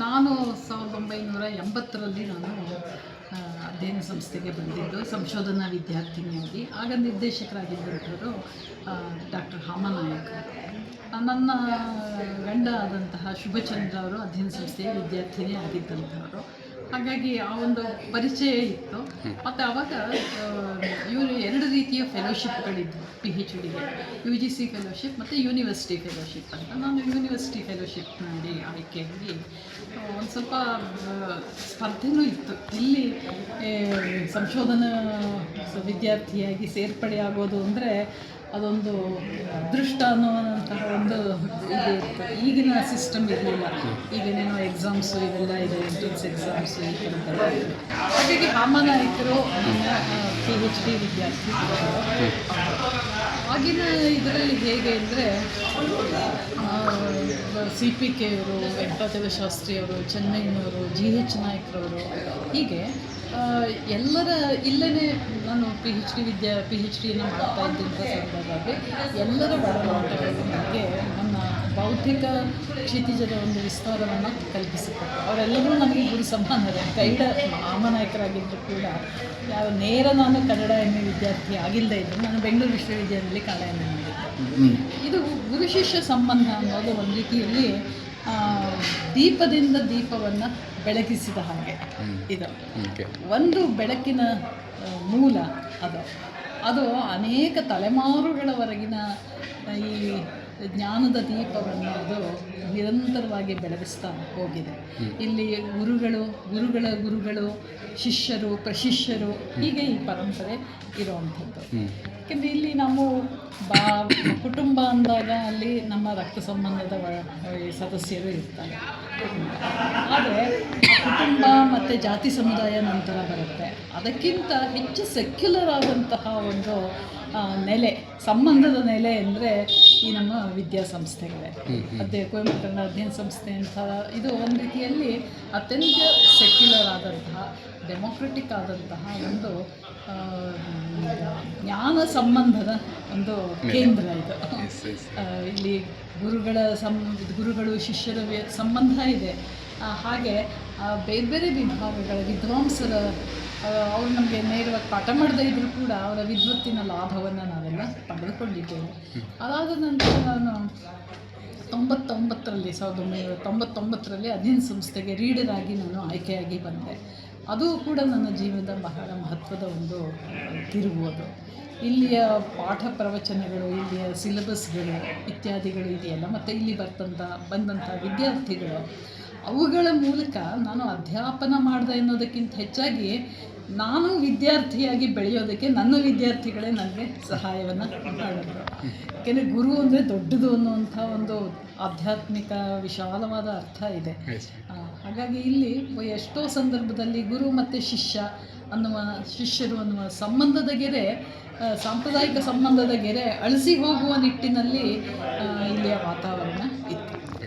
ನಾನು 1980ರಲ್ಲಿ ನಾನು ಅಧ್ಯಯನ ಸಂಸ್ಥೆಗೆ ಬಂದಿದ್ದು ಸಂಶೋಧನಾ ವಿದ್ಯಾರ್ಥಿನಿಯಾಗಿ. ಆಗ ನಿರ್ದೇಶಕರಾಗಿದ್ದಂಥವರು ಡಾಕ್ಟರ್ ಹಾಮನಾಯಕ್. ನನ್ನ ಗಂಡ ಆದಂತಹ ಶುಭಚಂದ್ರ ಅವರು ಅಧ್ಯಯನ ಸಂಸ್ಥೆಯ ವಿದ್ಯಾರ್ಥಿನಿ ಆಗಿದ್ದಂಥವರು. ಹಾಗಾಗಿ ಆ ಒಂದು ಪರಿಚಯ ಇತ್ತು. ಮತ್ತು ಆವಾಗ ಇವರು 2 ರೀತಿಯ ಫೆಲೋಶಿಪ್ಗಳಿದ್ದವು PhDಗೆ, UGC ಫೆಲೋಶಿಪ್ ಮತ್ತು ಯೂನಿವರ್ಸಿಟಿ ಫೆಲೋಶಿಪ್ ಅಂತ. ನಾನು ಯೂನಿವರ್ಸಿಟಿ ಫೆಲೋಶಿಪ್ ಮಾಡಿ ಆಯ್ಕೆಯಾಗಿ ಒಂದು ಸ್ವಲ್ಪ ಸ್ಪರ್ಧೆನೂ ಇತ್ತು. ಇಲ್ಲಿ ಸಂಶೋಧನಾ ವಿದ್ಯಾರ್ಥಿಯಾಗಿ ಸೇರ್ಪಡೆಯಾಗೋದು ಅಂದರೆ ಅದೊಂದು ಅದೃಷ್ಟ ಅನ್ನುವಂತಹ ಒಂದು ಇದು ಇತ್ತು. ಈಗಿನ ಸಿಸ್ಟಮ್ ಇರಲಿಲ್ಲ. ಈಗೇನೇನೋ ಎಕ್ಸಾಮ್ಸು ಇವೆಲ್ಲ ಇದೆ, ಎಂಟ್ರೆನ್ಸ್ ಎಕ್ಸಾಮ್ಸು ಈ ಥರದ್ದೆಲ್ಲ. ಹಾಗಾಗಿ ಹಾಮನಾಯಕರು ನನ್ನ PhD ವಿದ್ಯಾರ್ಥಿ. ಆಗಿನ ಇದರಲ್ಲಿ ಹೇಗೆ ಅಂದರೆ CPK ಅವರು, ವೆಂಕಟಾಚಲ ಶಾಸ್ತ್ರಿಯವರು, ಚೆನ್ನೈನವರು, GH ನಾಯಕರವರು, ಹೀಗೆ ಎಲ್ಲರ ಇಲ್ಲೇ ನಾನು PhDಯನ್ನು ಮಾಡ್ತಾ ಇದ್ದಂಥ ಸಂದರ್ಭದಲ್ಲಿ ಎಲ್ಲರ ಒಡನಾಟಗಳು ನನಗೆ ನನ್ನ ಬೌದ್ಧಿಕ ಕ್ಷಿತಿಜದ ಒಂದು ವಿಸ್ತಾರವನ್ನು ಕಲ್ಪಿಸಿಕೊಟ್ಟು ಅವರೆಲ್ಲರೂ ನನಗೆ ಗುರು ಸಮಾನರೇ. ಗೈಡ ಹಾಮನಾಯಕರಾಗಿದ್ದರೂ ಕೂಡ ನೇರ ನಾನು ಕನ್ನಡ MA ವಿದ್ಯಾರ್ಥಿ ಆಗಿಲ್ಲದೆ ಇದ್ದರು. ನಾನು ಬೆಂಗಳೂರು ವಿಶ್ವವಿದ್ಯಾಲಯದಲ್ಲಿ ಕನ್ನಡ MA ಮಾಡಿದ್ದೆ. ಇದು ಗುರು ಶಿಷ್ಯ ಸಂಬಂಧ ಅನ್ನೋದು ಒಂದು ರೀತಿಯಲ್ಲಿ ದೀಪದಿಂದ ದೀಪವನ್ನು ಬೆಳಗಿಸಿದ ಹಾಗೆ. ಇದು ಒಂದು ಬೆಳಕಿನ ಮೂಲ ಅದು ಅನೇಕ ತಲೆಮಾರುಗಳವರೆಗಿನ ಈ ಜ್ಞಾನದ ದೀಪವನ್ನು ಅದು ನಿರಂತರವಾಗಿ ಬೆಳಗಿಸ್ತಾ ಹೋಗಿದೆ. ಇಲ್ಲಿ ಗುರುಗಳು, ಶಿಷ್ಯರು, ಪ್ರಶಿಷ್ಯರು, ಹೀಗೆ ಈ ಪರಂಪರೆ ಇರುವಂಥದ್ದು. ಯಾಕೆಂದರೆ ಇಲ್ಲಿ ನಾವು ಕುಟುಂಬ ಅಂದಾಗ ಅಲ್ಲಿ ನಮ್ಮ ರಕ್ತ ಸಂಬಂಧದ ಸದಸ್ಯರು ಇರ್ತಾರೆ. ಆದರೆ ಕುಟುಂಬ ಮತ್ತು ಜಾತಿ ಸಮುದಾಯ ನಂತರ ಬರುತ್ತೆ. ಅದಕ್ಕಿಂತ ಹೆಚ್ಚು ಸೆಕ್ಯುಲರ್ ಆದಂತಹ ಒಂದು ನೆಲೆ, ಸಂಬಂಧದ ನೆಲೆ ಅಂದರೆ ಈ ನಮ್ಮ ವಿದ್ಯಾಸಂಸ್ಥೆಗಳೇ. ಕುವೆಂಪು ಕನ್ನಡ ಅಧ್ಯಯನ ಸಂಸ್ಥೆ ಅಂತ ಇದು ಒಂದು ರೀತಿಯಲ್ಲಿ ಅತ್ಯಂತ ಸೆಕ್ಯುಲರ್ ಆದಂತಹ, ಡೆಮೊಕ್ರೆಟಿಕ್ ಆದಂತಹ ಒಂದು ಜ್ಞಾನ ಸಂಬಂಧದ ಒಂದು ಕೇಂದ್ರ ಇದು. ಇಲ್ಲಿ ಗುರುಗಳು ಶಿಷ್ಯರ ಸಂಬಂಧ ಇದೆ. ಹಾಗೆ ಬೇರೆ ಬೇರೆ ವಿಭಾಗಗಳ ವಿದ್ವಾಂಸರ ಅವರು ನಮಗೆ ನೇರವಾಗಿ ಪಾಠ ಮಾಡದೇ ಇದ್ದರೂ ಕೂಡ ಅವರ ವಿದ್ವತ್ತಿನ ಲಾಭವನ್ನು ನಾವೆಲ್ಲ ಪಡೆದುಕೊಂಡಿದ್ದೇವೆ. ಅದಾದ ನಂತರ ನಾನು 1999ರಲ್ಲಿ ಅಧ್ಯಯನ ಸಂಸ್ಥೆಗೆ ರೀಡರಾಗಿ ನಾನು ಆಯ್ಕೆಯಾಗಿ ಬಂದೆ. ಅದು ಕೂಡ ನನ್ನ ಜೀವನದ ಬಹಳ ಮಹತ್ವದ ಒಂದು ತಿರುವು. ಅದು ಇಲ್ಲಿಯ ಪಾಠ ಪ್ರವಚನಗಳು, ಇಲ್ಲಿಯ ಸಿಲೆಬಸ್ಗಳು ಇತ್ಯಾದಿಗಳು ಇದೆಯಲ್ಲ, ಮತ್ತು ಇಲ್ಲಿ ಬಂದಂಥ ವಿದ್ಯಾರ್ಥಿಗಳು, ಅವುಗಳ ಮೂಲಕ ನಾನು ಅಧ್ಯಾಪನ ಮಾಡಿದೆ ಅನ್ನೋದಕ್ಕಿಂತ ಹೆಚ್ಚಾಗಿ ನಾನು ವಿದ್ಯಾರ್ಥಿಯಾಗಿ ಬೆಳೆಯೋದಕ್ಕೆ ನನ್ನ ವಿದ್ಯಾರ್ಥಿಗಳೇ ನನಗೆ ಸಹಾಯವನ್ನು ಮಾಡಿದ್ರು. ಯಾಕೆಂದರೆ ಗುರು ಅಂದರೆ ದೊಡ್ಡದು ಅನ್ನುವಂಥ ಒಂದು ಆಧ್ಯಾತ್ಮಿಕ ವಿಶಾಲವಾದ ಅರ್ಥ ಇದೆ. ಹಾಗಾಗಿ ಇಲ್ಲಿ ಎಷ್ಟೋ ಸಂದರ್ಭದಲ್ಲಿ ಗುರು ಮತ್ತು ಶಿಷ್ಯರು ಅನ್ನುವ ಸಂಬಂಧದ ಗೆರೆ, ಸಾಂಪ್ರದಾಯಿಕ ಸಂಬಂಧದ ಗೆರೆ ಅಳಿಸಿ ಹೋಗುವ ನಿಟ್ಟಿನಲ್ಲಿ ಇಲ್ಲಿಯ ವಾತಾವರಣ